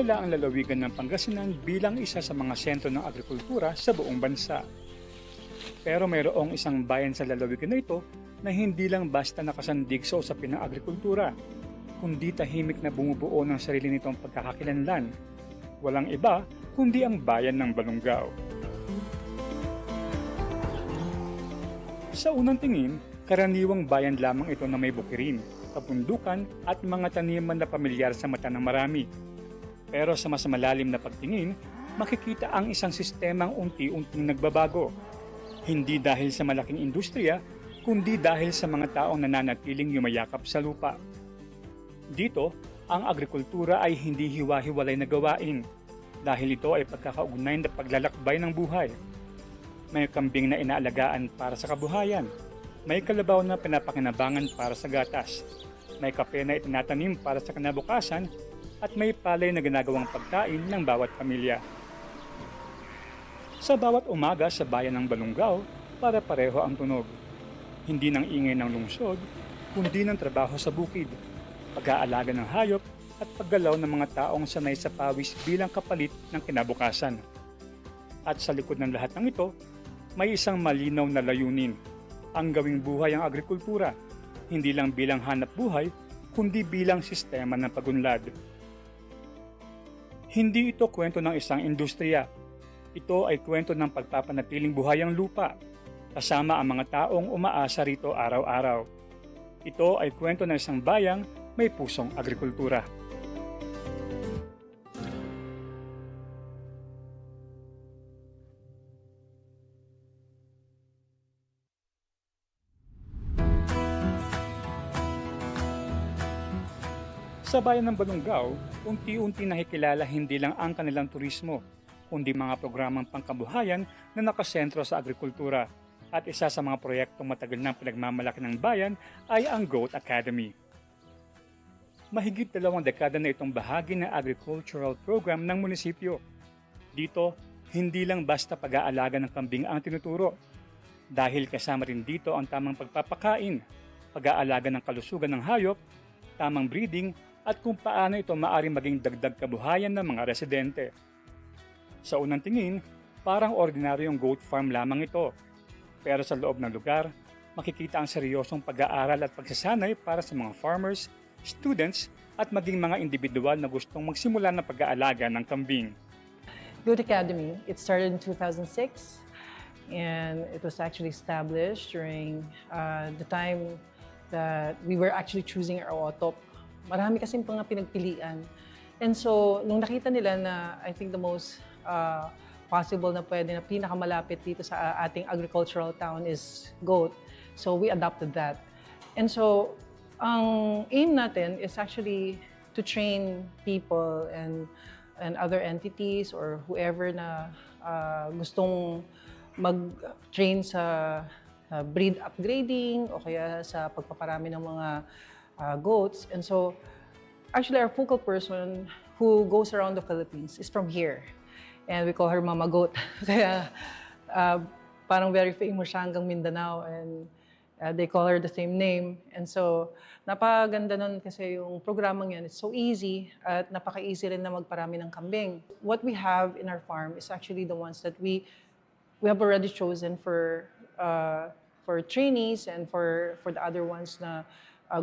kilala ang lalawigan ng Pangasinan bilang isa sa mga sentro ng agrikultura sa buong bansa. Pero mayroong isang bayan sa lalawigan na ito na hindi lang basta nakasandig sa usapin ng agrikultura, kundi tahimik na bumubuo ng sarili nitong pagkakakilanlan. Walang iba kundi ang bayan ng Balungaw. Sa unang tingin, karaniwang bayan lamang ito na may bukirin, kabundukan at mga taniman na pamilyar sa mata ng marami. Pero sa mas malalim na pagtingin, makikita ang isang sistemang unti-unting nagbabago. Hindi dahil sa malaking industriya, kundi dahil sa mga taong nananatiling yumayakap sa lupa. Dito, ang agrikultura ay hindi hiwa-hiwalay na gawain dahil ito ay pagkakaugnay na paglalakbay ng buhay. May kambing na inaalagaan para sa kabuhayan, may kalabaw na pinapakinabangan para sa gatas, may kape na itinatanim para sa kinabukasan, at may palay na ginagawang pagkain ng bawat pamilya. Sa bawat umaga sa bayan ng Balungaw, para-pareho ang tunog. Hindi ng ingay ng lungsod, kundi ng trabaho sa bukid, pag-aalaga ng hayop at paggalaw ng mga taong sanay sa pawis bilang kapalit ng kinabukasan. At sa likod ng lahat ng ito, may isang malinaw na layunin, ang gawing buhay ang agrikultura, hindi lang bilang hanap buhay, kundi bilang sistema ng pagunlad. Hindi ito kwento ng isang industriya. Ito ay kwento ng pagpapanatiling buhay ang lupa, kasama ang mga taong umaasa rito araw-araw. Ito ay kwento ng isang bayang may pusong agrikultura. Sa bayan ng Balungaw, unti-unti nakikilala hindi lang ang kanilang turismo, kundi mga programang pangkabuhayan na nakasentro sa agrikultura. At isa sa mga proyektong matagal nang pinagmamalaki ng bayan ay ang Goat Academy. Mahigit 2 dekada na itong bahagi ng agricultural program ng munisipyo. Dito, hindi lang basta pag-aalaga ng kambing ang tinuturo. Dahil kasama rin dito ang tamang pagpapakain, pag-aalaga ng kalusugan ng hayop, tamang breeding, at kung paano ito maaaring maging dagdag kabuhayan ng mga residente. Sa unang tingin, parang ordinaryong goat farm lamang ito. Pero sa loob ng lugar, makikita ang seryosong pag-aaral at pagsasanay para sa mga farmers, students, at maging mga individual na gustong magsimula ng pag-aalaga ng kambing. Goat Academy, it started in 2006 and it was actually established during the time that we were actually choosing our OTOP. Marami kasi mga pinagpilian. And so, nung nakita nila na I think the most possible na pwede na pinakamalapit dito sa ating agricultural town is goat. So, we adopted that. And so, ang aim natin is actually to train people and other entities or whoever na gustong mag-train sa breed upgrading o kaya sa pagpaparami ng mga goats. And so, actually, our focal person who goes around the Philippines is from here. And we call her Mama Goat. Kaya parang very famous siya hanggang Mindanao and they call her the same name. And so, napaganda nun kasi yung programang yan, it's so easy at napaka-easy rin na magparami ng kambing. What we have in our farm is actually the ones that we have already chosen for trainees and for the other ones na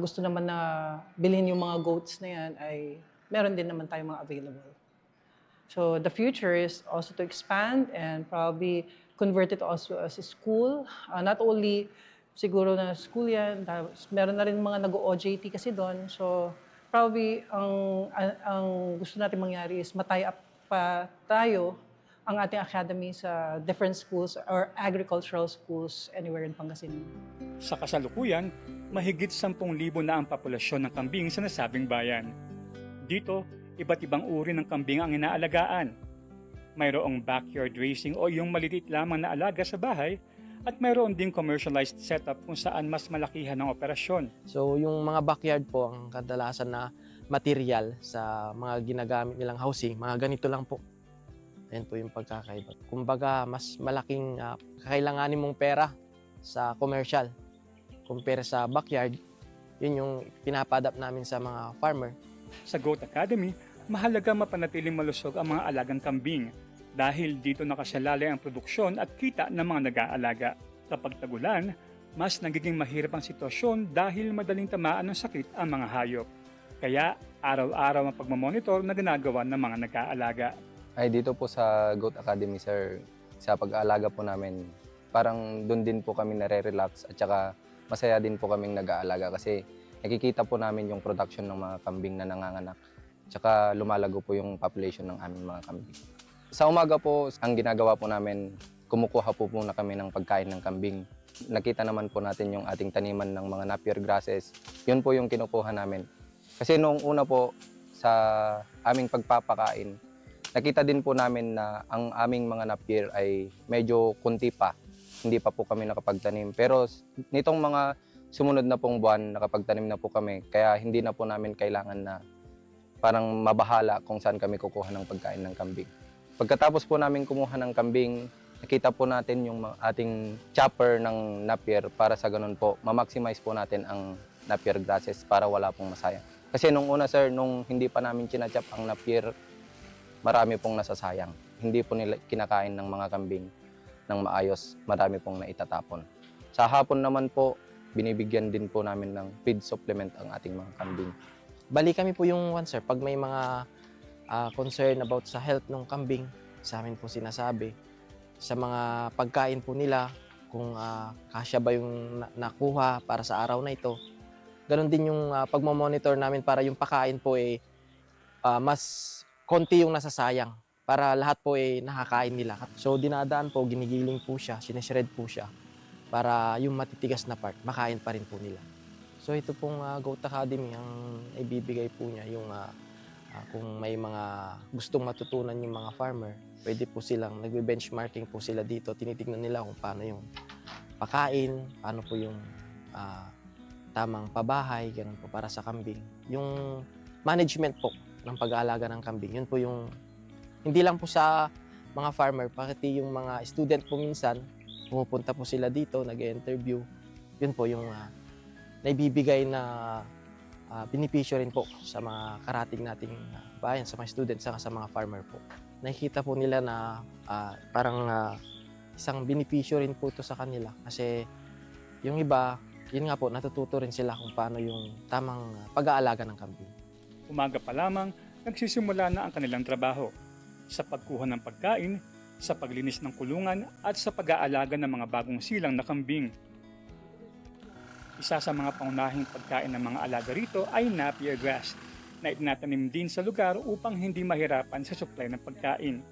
gusto naman na bilhin yung mga goats na yan ay meron din naman tayong mga available. So the future is also to expand and probably convert it also as a school. Not only siguro na school yan, meron na rin mga nag-OJT kasi doon. So probably ang gusto natin mangyari is matay up pa tayo ang ating academy sa different schools or agricultural schools anywhere in Pangasinan. Sa kasalukuyan, mahigit 10,000 na ang populasyon ng kambing sa nasabing bayan. Dito, iba't ibang uri ng kambing ang inaalagaan. Mayroong backyard raising o yung maliliit lamang na alaga sa bahay at mayroon ding commercialized setup kung saan mas malakihan ang operasyon. So yung mga backyard po ang kadalasan na material sa mga ginagamit nilang housing, mga ganito lang po. Ayan po yung pagkakaiba. Kumbaga, mas malaking kakailanganin mong pera sa commercial. Compare sa backyard, yun yung pinapa-adapt namin sa mga farmer. Sa Goat Academy, mahalaga mapanatiling malusog ang mga alagang kambing dahil dito nakasalalay ang produksyon at kita ng mga nag-aalaga. Kapag tagulan, mas nagiging mahirap ang sitwasyon dahil madaling tamaan ng sakit ang mga hayop. Kaya araw-araw ang pagmamonitor na ginagawa ng mga nag-aalaga. Ay dito po sa Goat Academy, sir, sa pag-aalaga po namin, parang doon din po kami nare-relax at saka masaya din po kaming nag-aalaga kasi nakikita po namin yung production ng mga kambing na nanganganak. Tsaka lumalago po yung population ng aming mga kambing. Sa umaga po, ang ginagawa po namin, kumukuha po muna kami ng pagkain ng kambing. Nakita naman po natin yung ating taniman ng mga napier grasses. Yun po yung kinukuha namin. Kasi noong una po, sa aming pagpapakain, nakita din po namin na ang aming mga napier ay medyo kunti pa. Hindi pa po kami nakapagtanim. Pero nitong mga sumunod na pong buwan, nakapagtanim na po kami. Kaya hindi na po namin kailangan na parang mabahala kung saan kami kukuha ng pagkain ng kambing. Pagkatapos po namin kumuha ng kambing, nakita po natin yung ating chopper ng napier para sa ganun po, ma-maximize po natin ang napier grasses para wala pong masayang. Kasi nung una, sir, nung hindi pa namin chinachop ang napier, marami pong nasasayang. Hindi po nila kinakain ng mga kambing ng maayos, marami pong naitatapon. Sa hapon naman po, binibigyan din po namin ng feed supplement ang ating mga kambing. Bali kami po yung one, sir, pag may mga concern about sa health ng kambing, sa amin po sinasabi. Sa mga pagkain po nila, kung kasya ba yung nakuha para sa araw na ito. Ganon din yung pagmamonitor namin para yung pagkain po mas konti yung nasasayang para lahat po nakakain nila. So dinadaan po, ginigiling po siya, sineshred po siya para yung matitigas na part, makain pa rin po nila. So ito pong Goat Academy, ang ibibigay po niya yung kung may mga gustong matutunan yung mga farmer, pwede po silang nagbe-benchmarking po sila dito. Tinitignan nila kung paano yung pakain, paano po yung tamang pabahay, ganun po para sa kambing. Yung management po ng pag-aalaga ng kambing, yun po yung hindi lang po sa mga farmer, pati yung mga student po minsan, pumupunta po sila dito, nag-interview. Yun po yung naibibigay na benepisyo rin po sa mga karating nating bayan, sa mga students, sa mga farmer po. Nakikita po nila na parang isang benepisyo rin po ito sa kanila kasi yung iba, yun nga po, natututo rin sila kung paano yung tamang pag-aalaga ng kambing. Umaga pa lamang, nagsisimula na ang kanilang trabaho sa pagkuha ng pagkain, sa paglinis ng kulungan at sa pag-aalaga ng mga bagong silang na kambing. Isa sa mga pangunahing pagkain ng mga alaga rito ay napier grass na itinatanim din sa lugar upang hindi mahirapan sa supply ng pagkain.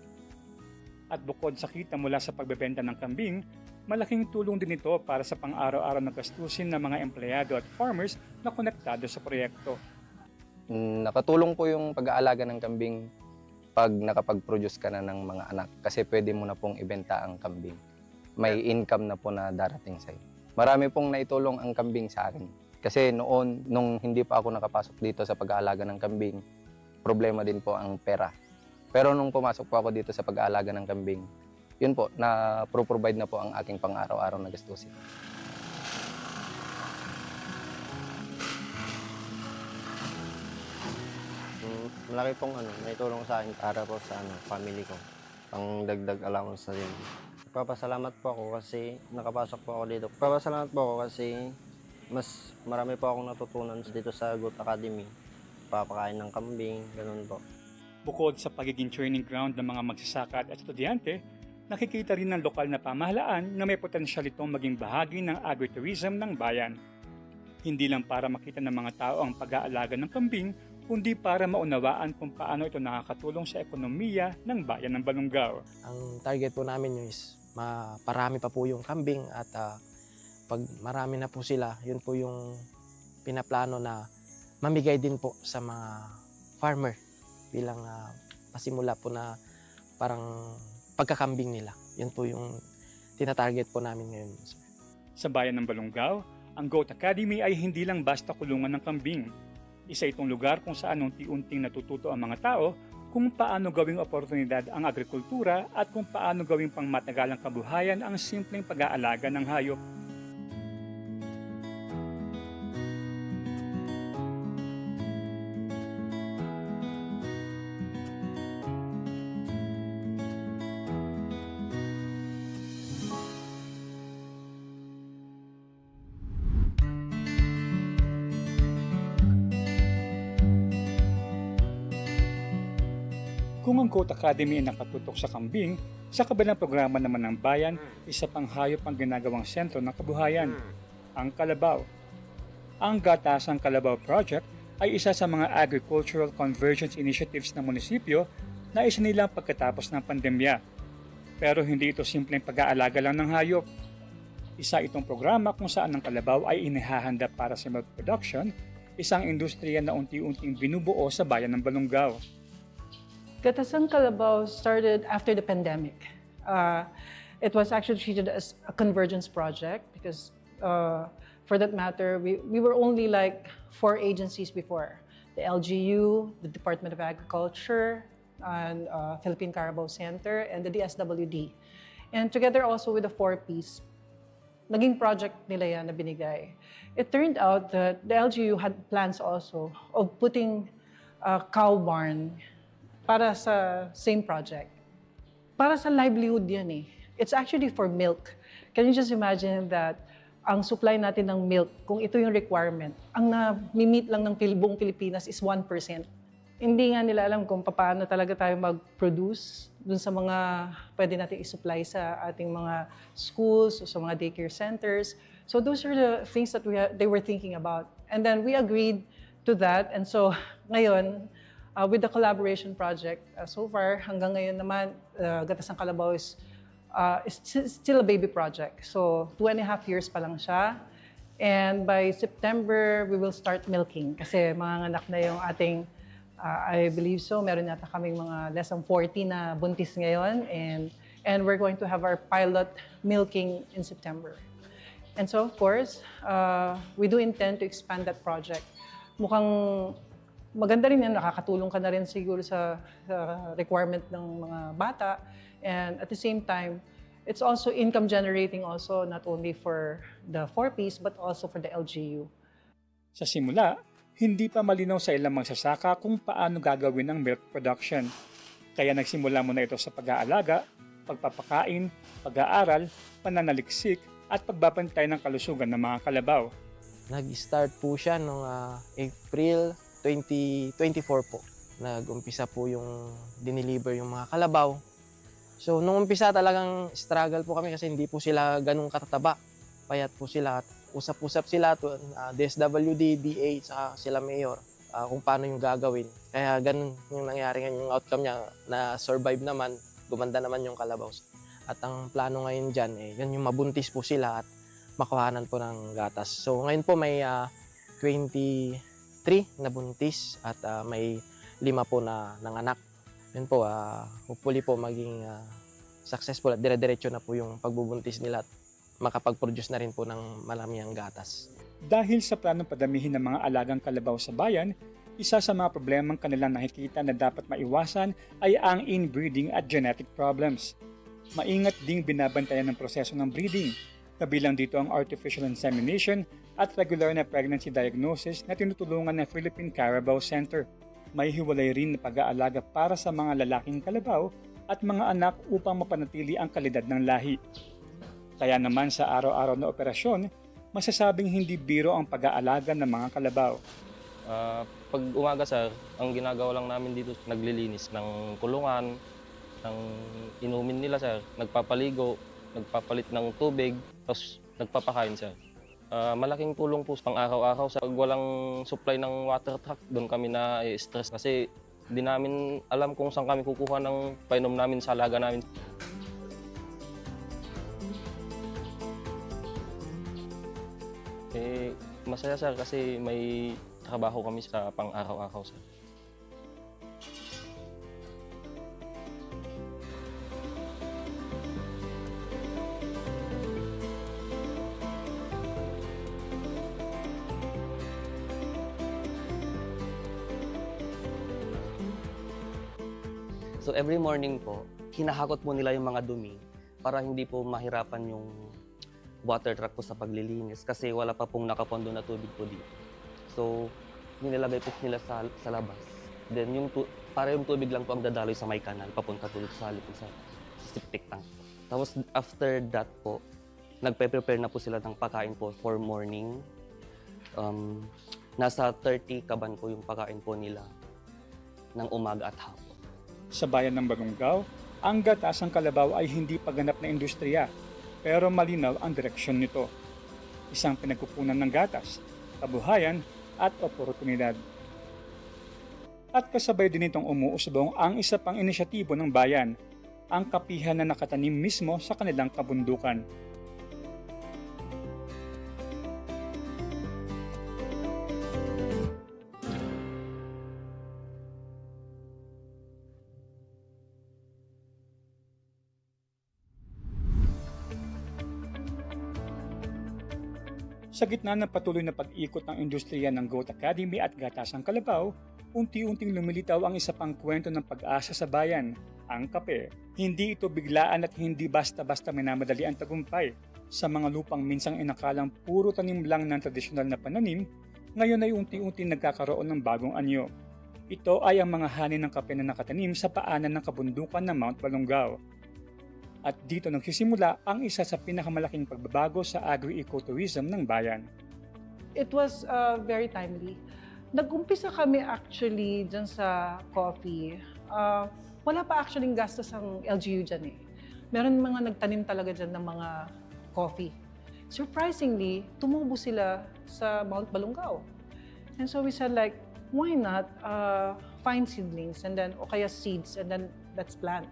At bukod sa kita mula sa pagbebenta ng kambing, malaking tulong din ito para sa pang-araw-araw na gastusin ng mga empleyado at farmers na konektado sa proyekto. Nakatulong po yung pag-aalaga ng kambing pag nakapag-produce ka na ng mga anak kasi pwede mo na pong ibenta ang kambing. May income na po na darating sa'yo. Marami pong naitulong ang kambing sa akin. Kasi noon, nung hindi pa ako nakapasok dito sa pag-aalaga ng kambing, problema din po ang pera. Pero nung pumasok po ako dito sa pag-aalaga ng kambing, yun po, na-provide na po ang aking pang-araw-araw na gastusin. Malaki pong naitulong sa akin para po sa family ko. Pang dagdag allowance na rin. Nagpapasalamat po ako kasi nakapasok po ako dito. Nagpapasalamat po ako kasi mas marami po akong natutunan dito sa Goat Academy. Papakain ng kambing, ganun po. Bukod sa pagiging training ground ng mga magsasaka at estudyante, nakikita rin ng lokal na pamahalaan na may potensyal itong maging bahagi ng agritourism ng bayan. Hindi lang para makita ng mga tao ang pag-aalaga ng kambing, kundi para maunawaan kung paano ito nakakatulong sa ekonomiya ng bayan ng Balungaw. Ang target po namin is maparami pa po yung kambing at pag marami na po sila, yun po yung pinaplano na mamigay din po sa mga farmer bilang pasimula po na parang pagkakambing nila. Yun po yung tinatarget po namin ngayon. Sa bayan ng Balungaw, ang Goat Academy ay hindi lang basta kulungan ng kambing. Isa itong lugar kung saan unti-unting natututo ang mga tao kung paano gawing oportunidad ang agrikultura at kung paano gawing pangmatagalang kabuhayan ang simpleng pag-aalaga ng hayop. Kung ang Goat Academy ay nakatutok sa kambing, sa kabilang programa naman ng bayan, isa pang hayop ang ginagawang sentro ng kabuhayan, ang kalabaw. Ang Gatasang Kalabaw Project ay isa sa mga agricultural convergence initiatives ng munisipyo na isinilang pagkatapos ng pandemya. Pero hindi ito simpleng pag-aalaga lang ng hayop. Isa itong programa kung saan ang kalabaw ay inihahanda para sa milk production, isang industriya na unti-unting binubuo sa bayan ng Balongaw. Gatasang Kalabaw started after the pandemic. It was actually treated as a convergence project because for that matter, we were only like 4 agencies before. The LGU, the Department of Agriculture, and Philippine Carabao Center, and the DSWD. And together also with the 4Ps, naging project nila yan na binigay. It turned out that the LGU had plans also of putting a cow barn para sa same project. Para sa livelihood yan eh. It's actually for milk. Can you just imagine that ang supply natin ng milk, kung ito yung requirement, ang na-meet lang ng buong Pilipinas is 1%. Hindi nga nila alam kung paano talaga tayo mag-produce dun sa mga pwede natin i-supply sa ating mga schools o sa mga daycare centers. So those are the things that they were thinking about. And then we agreed to that. And so ngayon, with the collaboration project, so far, hanggang ngayon naman, Gatasang Kalabaw is still a baby project. So 2.5 years pa lang siya. And by September, we will start milking. Kasi manganganak na yung ating, I believe so, meron yata kaming mga less than 40 na buntis ngayon. And we're going to have our pilot milking in September. And so of course, we do intend to expand that project. Mukhang maganda rin yan, nakakatulong ka na rin siguro sa requirement ng mga bata. And at the same time, it's also income generating also, not only for the 4Ps, but also for the LGU. Sa simula, hindi pa malinaw sa ilang magsasaka kung paano gagawin ang milk production. Kaya nagsimula muna ito sa pag-aalaga, pagpapakain, pag-aaral, pananaliksik, at pagbabantay ng kalusugan ng mga kalabaw. Nag-start po siya noong April 2024 po. Nag-umpisa po yung dineliver yung mga kalabaw. So, nung umpisa talagang struggle po kami kasi hindi po sila ganun katataba. Payat po sila. Usap-usap sila to DSWD, DA, saka sila mayor kung paano yung gagawin. Kaya ganun yung nangyari ngayon, yung outcome niya na survive naman, gumanda naman yung kalabaw. At ang plano ngayon dyan, yan yung mabuntis po sila at makuhanan po ng gatas. So, ngayon po may 23 na buntis at may 5 po na nanganak. Yun po, hopefully po maging successful at dire-diretso na po yung pagbubuntis nila at makapag-produce na rin po ng maraming gatas. Dahil sa planong padamihin ng mga alagang kalabaw sa bayan, isa sa mga problemang kanilang nakikita na dapat maiwasan ay ang inbreeding at genetic problems. Maingat ding binabantayan ng proseso ng breeding, kabilang dito ang artificial insemination at regular na pregnancy diagnosis na tinutulungan ng Philippine Carabao Center. May hiwalay rin na pag-aalaga para sa mga lalaking kalabaw at mga anak upang mapanatili ang kalidad ng lahi. Kaya naman sa araw-araw na operasyon, masasabing hindi biro ang pag-aalaga ng mga kalabaw. Pag umaga sir, ang ginagawa lang namin dito, naglilinis ng kulungan, ng inumin nila sir, nagpapaligo, nagpapalit ng tubig, tapos nagpapakain sir. Malaking tulong po pang araw-araw sa pag walang supply ng water truck, doon kami na-stress kasi hindi namin alam kung saan kami kukuha ng painom namin sa alaga namin. Masaya sir kasi may trabaho kami sa pang araw-araw sir. So every morning po, hinahakot po nila yung mga dumi para hindi po mahirapan yung water truck po sa paglilinis kasi wala pa pong nakapondo na tubig po dito. So, nilagay po nila sa labas. Then para yung tubig lang po ang dadaloy sa may kanal, papunta po sa septic tank. Tapos after that po, nagpe-prepare na po sila ng pagkain po for morning. Nasa 30 kaban po yung pagkain po nila ng umaga at hapon. Sa bayan ng Balongaw, ang gatasang kalabaw ay hindi paganap na industriya, pero malinaw ang direksyon nito. Isang pinagkukunan ng gatas, kabuhayan at oportunidad. At kasabay din itong umuusbong ang isa pang inisyatibo ng bayan, ang kapihan na nakatanim mismo sa kanilang kabundukan. Sa gitna ng patuloy na pag-ikot ng industriya ng Goat Academy at Gatasang Kalabaw, unti-unting lumilitaw ang isa pang kwento ng pag-asa sa bayan, ang kape. Hindi ito biglaan at hindi basta-basta minamadali ang tagumpay. Sa mga lupang minsang inakalang puro tanim lang ng tradisyonal na pananim, ngayon ay unti-unti nagkakaroon ng bagong anyo. Ito ay ang mga hanin ng kape na nakatanim sa paanan ng kabundukan ng Mount Balongaw. At dito nagsisimula ang isa sa pinakamalaking pagbabago sa agri-ecotourism ng bayan. It was very timely. Nag-umpisa kami actually dyan sa coffee. Wala pa actually gastos ang LGU dyan eh. Meron mga nagtanim talaga dyan ng mga coffee. Surprisingly, tumubo sila sa Mount Balongaw. And so we said like, why not find seedlings and then o kaya seeds and then let's plant.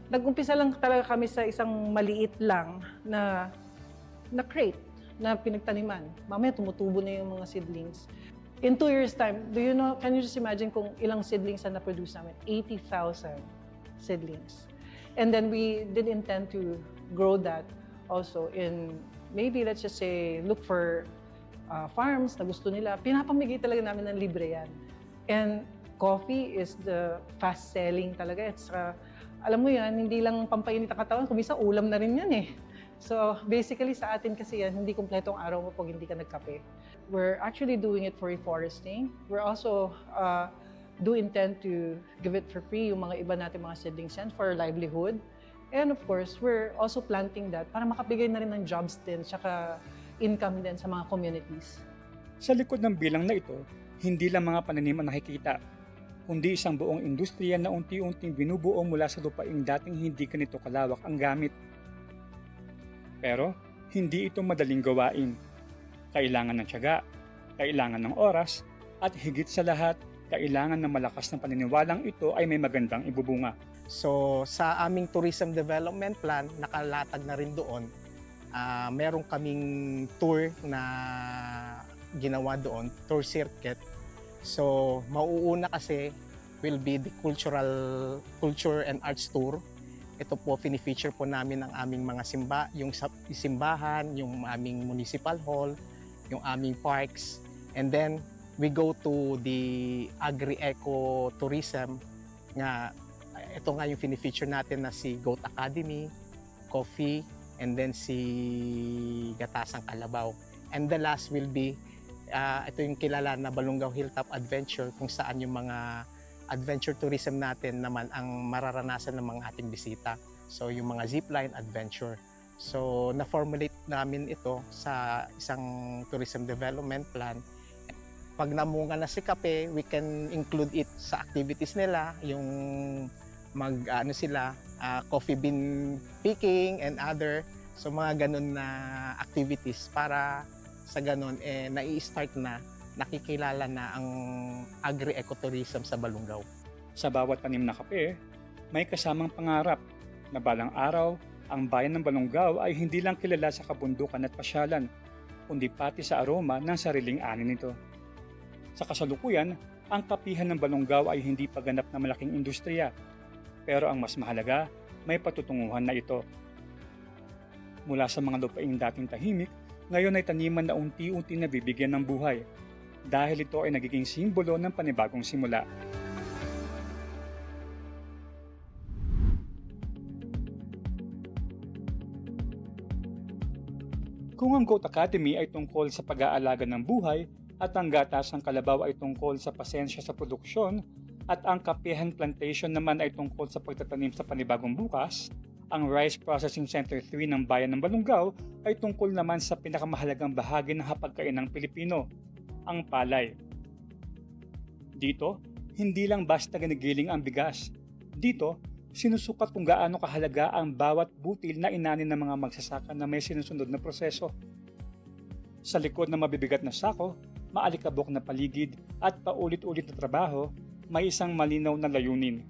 Nag-umpisa lang talaga kami sa isang maliit lang na crate na pinagtaniman. Mamaya tumutubo na yung mga seedlings. In 2 years' time, can you just imagine kung ilang seedlings na na-produce namin? 80,000 seedlings. And then we did intend to grow that also in, maybe let's just say, look for farms na gusto nila. Pinapamigay talaga namin ng libre yan. And coffee is the fast-selling talaga. It's alam mo yan, hindi lang pampainit ang katawan, kung minsan ulam na rin yan eh. So basically sa atin kasi yan, hindi kumpletong araw mo pag hindi ka nagkape. We're actually doing it for reforesting. We're also do intend to give it for free yung mga iba natin mga seedlings yan for livelihood. And of course, we're also planting that para makabigay na rin ng jobs din, tsaka income din sa mga communities. Sa likod ng bilang na ito, hindi lang mga pananim ang nakikita, kundi isang buong industriya na unti-unting binubuo mula sa lupaing dating hindi ganito kalawak ang gamit. Pero, hindi ito madaling gawain. Kailangan ng tiyaga, kailangan ng oras, at higit sa lahat, kailangan ng malakas na paniniwalang ito ay may magandang ibubunga. So sa aming tourism development plan, nakalatag na rin doon. Meron kaming tour na ginawa doon, tour circuit. So mauuna kasi will be the culture and arts tour. Ito po, fini-feature po namin ang aming mga yung simbahan, yung aming municipal hall, yung aming parks. And then we go to the agri-eco tourism nga. Ito nga yung fini-feature natin na si Goat Academy, Coffee, and then si Gatasang Kalabaw. And the last will be, ito yung kilala na Balongaw Hilltop Adventure, kung saan yung mga adventure tourism natin naman ang mararanasan ng mga ating bisita. So yung mga zipline adventure. So na-formulate namin ito sa isang tourism development plan. Pag namunga na si kape, we can include it sa activities nila, yung coffee bean picking and other, so mga ganun na activities para sa ganun nai-start na, nakikilala na ang agri-ecotourism sa Balongaw. Sa bawat tanim na kape, may kasamang pangarap na balang araw, ang bayan ng Balongaw ay hindi lang kilala sa kabundukan at pasyalan, kundi pati sa aroma ng sariling ani nito. Sa kasalukuyan, ang kapihan ng Balongaw ay hindi paganap na malaking industriya, pero ang mas mahalaga, may patutunguhan na ito. Mula sa mga lupaing dating tahimik, ngayon ay taniman na unti-unti nabibigyan ng buhay, dahil ito ay nagiging simbolo ng panibagong simula. Kung ang Goat Academy ay tungkol sa pag-aalaga ng buhay at ang Gatasang Kalabaw ay tungkol sa pasensya sa produksyon, at ang Kapihan Plantation naman ay tungkol sa pagtatanim sa panibagong bukas, ang Rice Processing Center 3 ng bayan ng Balongaw ay tungkol naman sa pinakamahalagang bahagi ng hapagkainang Pilipino, ang palay. Dito, hindi lang basta ginigiling ang bigas, Dito, sinusukat kung gaano kahalaga ang bawat butil na inanin ng mga magsasaka na may sinusunod na proseso. Sa likod ng mabibigat na sako, maalikabok na paligid at paulit-ulit na trabaho, may isang malinaw na layunin.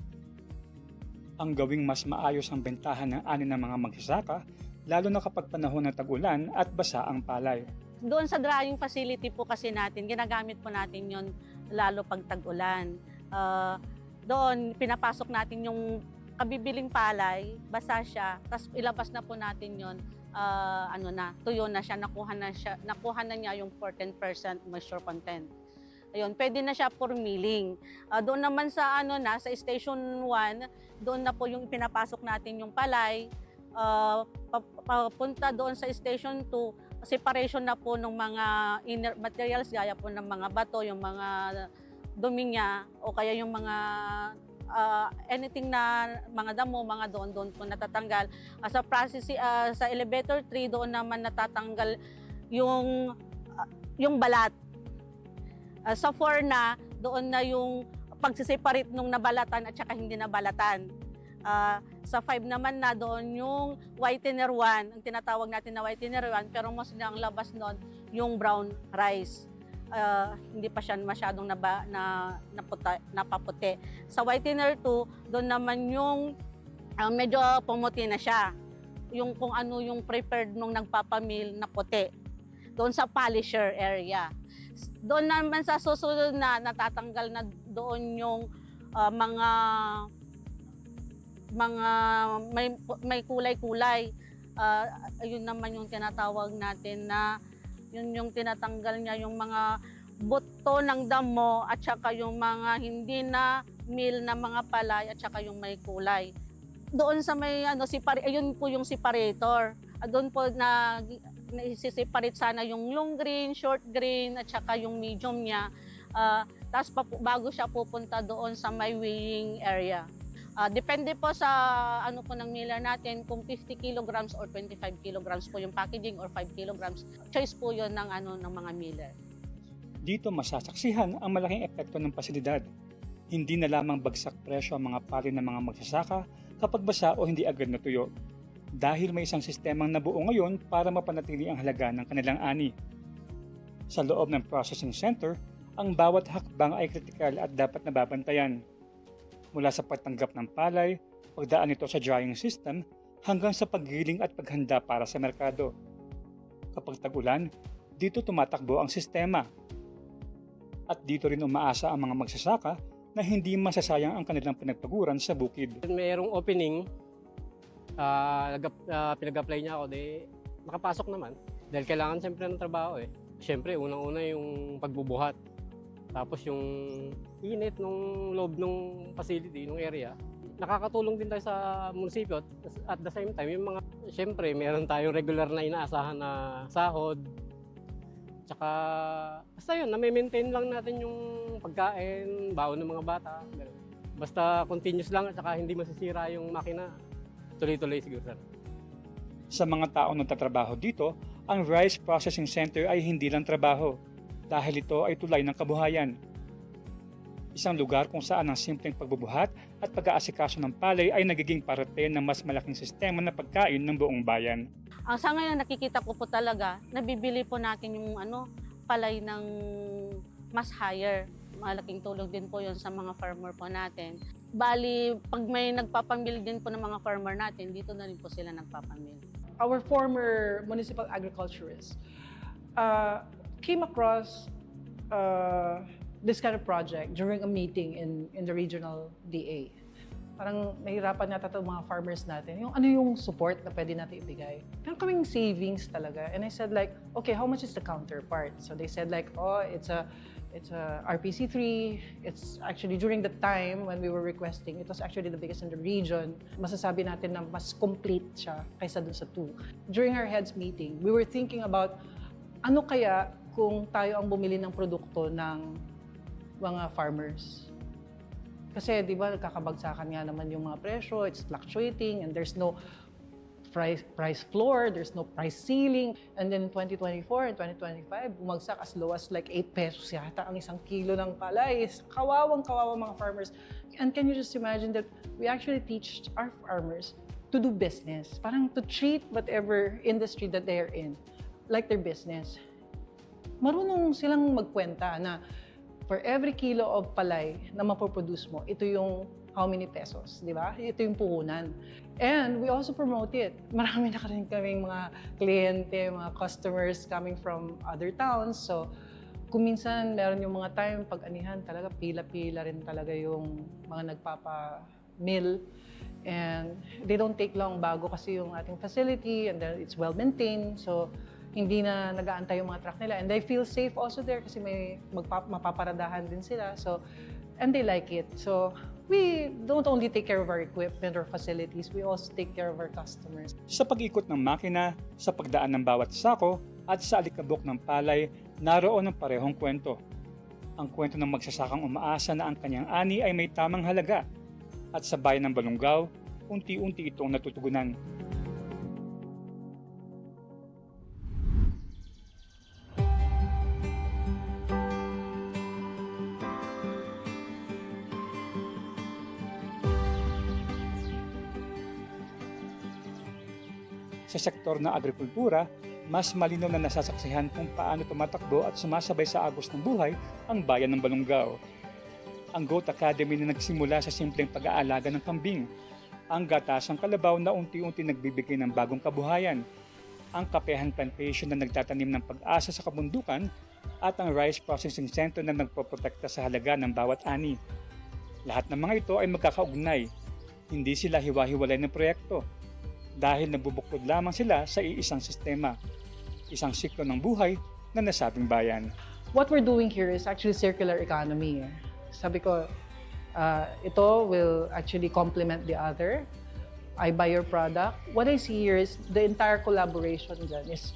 Ang gawing mas maayos ang bentahan ng ani ng mga magsasaka, lalo na kapag panahon ng tag-ulan at basa ang palay. Doon sa drying facility po kasi natin, ginagamit po natin yon lalo pag tag-ulan. Doon, pinapasok natin yung kabibiling palay, basa siya, tapos ilabas na po natin yon, tuyo na siya, nakuha na niya yung 14% moisture content. Ayun, pwede na siya for milling. Doon naman sa sa station 1, doon na po yung pinapasok natin yung palay. Papunta doon sa station 2, separation na po ng mga inert materials, gaya po ng mga bato, yung mga dumi niya, o kaya yung mga anything na mga damo, mga doon po natatanggal. Sa process, sa elevator 3, doon naman natatanggal yung balat. Sa 4 na, doon na yung pagsiseparate nung nabalatan at saka hindi nabalatan. Sa 5 naman na, doon yung whitener 1, ang tinatawag natin na whitener 1, pero mostly ang labas noon yung brown rice. Hindi pa siya masyadong napaputi. Sa whitener 2, doon naman yung medyo pumuti na siya. Yung kung ano yung prepared nung nagpapamil na puti. Doon sa polisher area. Doon naman sa susunod na natatanggal na doon yung mga may kulay-kulay. Ayun naman yung tinatawag natin na yun yung tinatanggal niya yung mga buto ng damo at saka yung mga hindi na meal na mga palay at saka yung may kulay. Doon sa may ayun po yung separator. Doon po na i-separate sana yung long grain, short grain at saka yung medium niya. Tapos bago siya pupunta doon sa may weighing area. Depende po sa po ng miller natin kung 50 kilograms or 25 kilograms po yung packaging or 5 kilograms. Choice po yun ng mga miller. Dito masasaksihan ang malaking epekto ng pasilidad. Hindi na lamang bagsak presyo ang mga pari ng mga magsasaka kapag basa o hindi agad natuyo. Dahil may isang sistemang nabuo ngayon para mapanatili ang halaga ng kanilang ani. Sa loob ng processing center, ang bawat hakbang ay kritikal at dapat nababantayan. Mula sa pagtanggap ng palay, pagdaan nito sa drying system, hanggang sa paggiling at paghanda para sa merkado. Kapag tag-ulan, dito tumatakbo ang sistema. At dito rin umaasa ang mga magsasaka na hindi masasayang ang kanilang pinagpaguran sa bukid. Mayroong opening, pinag-apply niya ako, nakapasok naman. Dahil kailangan siyempre ng trabaho eh. Siyempre, unang-una yung pagbubuhat. Tapos yung init ng loob ng facility, ng area. Nakakatulong din tayo sa munisipyo at the same time, yung mga, siyempre, meron tayong regular na inaasahan na sahod. Tsaka, basta yun, na-maintain lang natin yung pagkain, baon ng mga bata. Basta continuous lang at saka hindi masisira yung makina. Tuloy-tuloy siguro, sir. Sa mga taong nagtatrabaho dito, ang Rice Processing Center ay hindi lang trabaho dahil ito ay tulay ng kabuhayan. Isang lugar kung saan ang simpleng pagbubuhat at pag-aasikaso ng palay ay nagiging parte ng mas malaking sistema na pagkain ng buong bayan. Sa ngayon nakikita ko po talaga, nabibili po natin yung palay ng mas higher. Malaking tulong din po yun sa mga farmer po natin. Bali, pag may nagpapamil din po ng mga farmer natin, dito na rin po sila nagpapamil. Our former municipal agriculturist came across this kind of project during a meeting in the regional DA. Parang nahirapan yata itong mga farmers natin. Yung yung support na pwede natin ibigay. Meron kaming savings talaga. And I said like, okay, how much is the counterpart? So they said like, oh, it's a RPC3. It's actually during the time when we were requesting, it was actually the biggest in the region. Masasabi natin na mas complete siya kaysa dun sa 2. During our heads meeting, we were thinking about ano kaya kung tayo ang bumili ng produkto ng mga farmers. Kasi di ba nagkakabagsakan nga naman yung mga presyo, it's fluctuating and there's no price floor, there's no price ceiling. And then in 2024 and 2025, bumagsak as low as like 8 pesos yata ang isang kilo ng palay. Kawawang-kawawa mga farmers. And can you just imagine that we actually teach our farmers to do business, parang to treat whatever industry that they are in like their business. Marunong silang magkwenta na for every kilo of palay na mapoproduce mo, ito yung how many pesos, di ba? Ito yung puhunan. And we also promote it. Marami na rin kaming mga kliyente, mga customers coming from other towns. So, kung minsan meron yung mga time pag anihan, talaga pila-pila rin talaga yung mga nagpapa-mill. And they don't take long bago kasi yung ating facility and then it's well-maintained. So, hindi na nag-aantay yung mga truck nila. And they feel safe also there kasi may mapaparadahan din sila. So, and they like it. So, we don't only take care of our equipment or facilities, we also take care of our customers. Sa pag-ikot ng makina, sa pagdaan ng bawat sako, at sa alikabok ng palay, naroon ang parehong kwento. Ang kwento ng magsasakang umaasa na ang kanyang ani ay may tamang halaga. At sa bayan ng Balungaw, unti-unti itong natutugunan. Sa sektor ng agrikultura, mas malinaw na nasasaksihan kung paano tumatakbo at sumasabay sa agos ng buhay ang bayan ng Balungaw. Ang Goat Academy na nagsimula sa simpleng pag-aalaga ng kambing, ang gatasang kalabaw na unti-unti nagbibigay ng bagong kabuhayan, ang kapehan plantation na nagtatanim ng pag-asa sa kabundukan, at ang rice processing center na nagpoprotekta sa halaga ng bawat ani. Lahat ng mga ito ay magkakaugnay. Hindi sila hiwa-hiwalay ng proyekto dahil nabubuklod lamang sila sa iisang sistema, isang siklo ng buhay na nasabing bayan. What we're doing here is actually circular economy. Sabi ko, ito will actually complement the other. I buy your product. What I see here is the entire collaboration dyan is,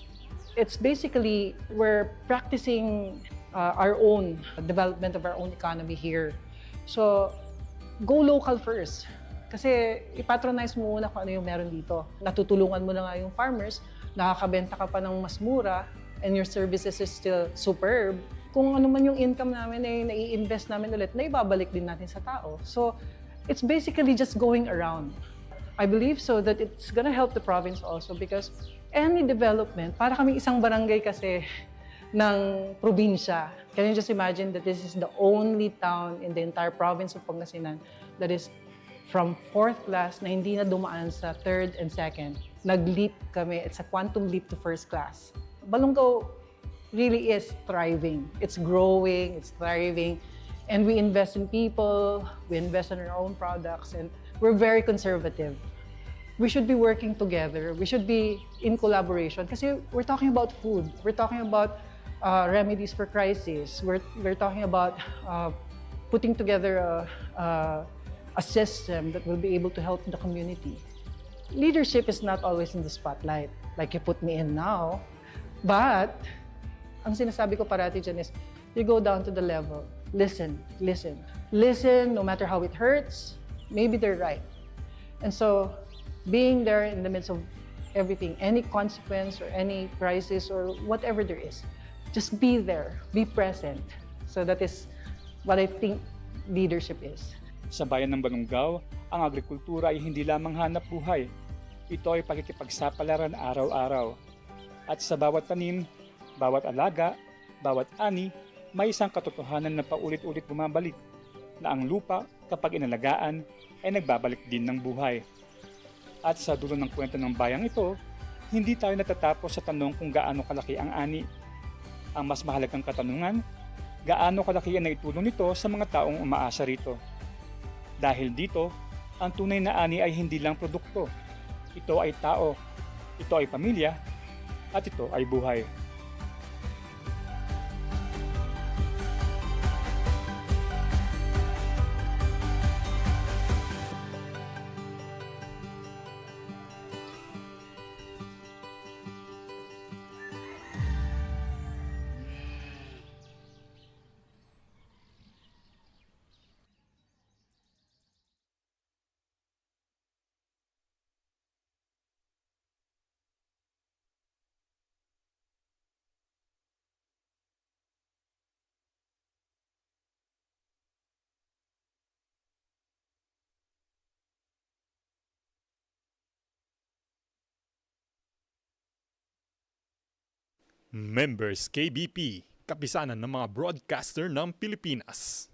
it's basically, we're practicing our own development of our own economy here. So, go local first. Kasi ipatronize mo muna kung ano yung meron dito. Natutulungan mo na nga yung farmers, nakakabenta ka pa ng mas mura, and your services is still superb. Kung ano man yung income namin ay nai-invest namin ulit, na ibabalik din natin sa tao. So, it's basically just going around. I believe so that it's gonna help the province also because any development, para kaming isang barangay kasi ng probinsya. Can you just imagine that this is the only town in the entire province of Pangasinan that is from 4th class na hindi na dumaan sa 3rd and 2nd. Nag-leap kami. It's a quantum leap to 1st class. Balungaw really is thriving. It's growing, it's thriving. And we invest in people, we invest in our own products, and we're very conservative. We should be working together. We should be in collaboration kasi we're talking about food. We're talking about remedies for crisis. We're talking about putting together a system that will be able to help the community. Leadership is not always in the spotlight, like you put me in now. But, ang sinasabi ko parati dyan is, you go down to the level. Listen, listen. Listen, no matter how it hurts, maybe they're right. And so, being there in the midst of everything, any consequence or any crisis or whatever there is, just be there, be present. So that is what I think leadership is. Sa bayan ng Balungaw, ang agrikultura ay hindi lamang hanap buhay. Ito ay pakikipagsapalaran araw-araw. At sa bawat tanim, bawat alaga, bawat ani, may isang katotohanan na paulit-ulit bumabalik na ang lupa kapag inalagaan ay nagbabalik din ng buhay. At sa dulo ng kwento ng bayang ito, hindi tayo natatapos sa tanong kung gaano kalaki ang ani. Ang mas mahalagang katanungan, gaano kalaki ang naitulong nito sa mga taong umaasa rito. Dahil dito, ang tunay na ani ay hindi lang produkto. Ito ay tao, ito ay pamilya, at ito ay buhay. Members KBP, kapisanan ng mga broadcaster ng Pilipinas.